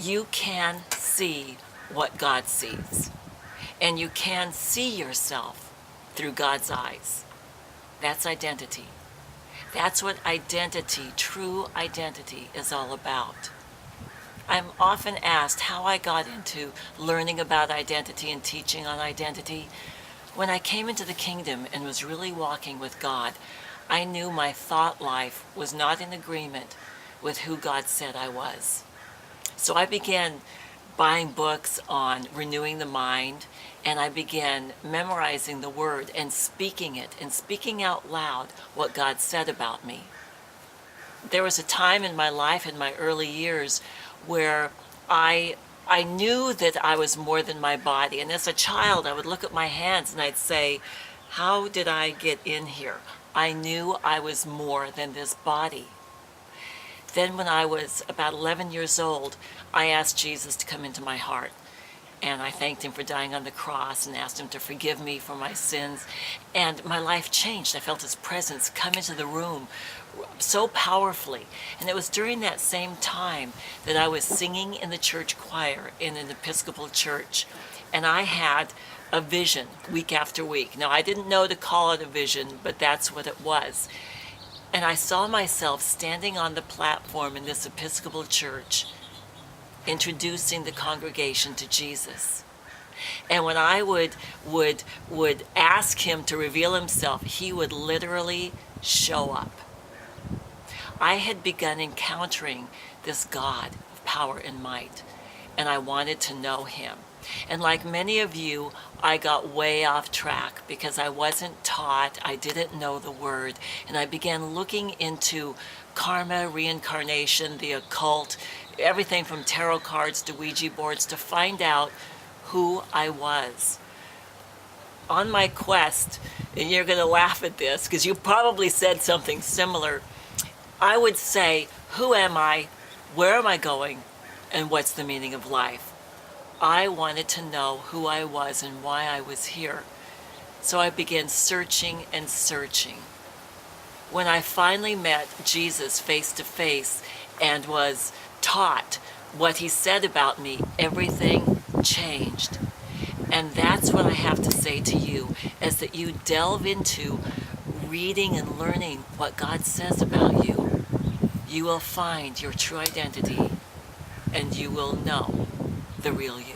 you can see what God sees. And you can see yourself through God's eyes. That's identity. That's what identity, true identity, is all about. I'm often asked how I got into learning about identity and teaching on identity. When I came into the kingdom and was really walking with God, I knew my thought life was not in agreement with who God said I was. So I began buying books on renewing the mind, and I began memorizing the word and speaking it and speaking out loud what God said about me. There was a time in my life in my early years where I knew that I was more than my body. And as a child, I would look at my hands and I'd say, how did I get in here? I knew I was more than this body. Then when I was about 11 years old, I asked Jesus to come into my heart. And I thanked him for dying on the cross and asked him to forgive me for my sins. And my life changed. I felt his presence come into the room so powerfully. And it was during that same time that I was singing in the church choir in an Episcopal church. And I had a vision week after week. Now, I didn't know to call it a vision, but that's what it was. And I saw myself standing on the platform in this Episcopal church, introducing the congregation to Jesus. And when I would ask him to reveal himself, he would literally show up. I had begun encountering this God of power and might, and I wanted to know him. And like many of you, I got way off track because I wasn't taught, I didn't know the word, and I began looking into karma, reincarnation, the occult, everything from tarot cards to Ouija boards to find out who I was. On my quest, and you're going to laugh at this because you probably said something similar, I would say, who am I, where am I going, and what's the meaning of life? I wanted to know who I was and why I was here. So I began searching and searching. When I finally met Jesus face to face and was taught what he said about me, everything changed. And that's what I have to say to you, is that you delve into reading and learning what God says about you. You will find your true identity, and you will know the real you.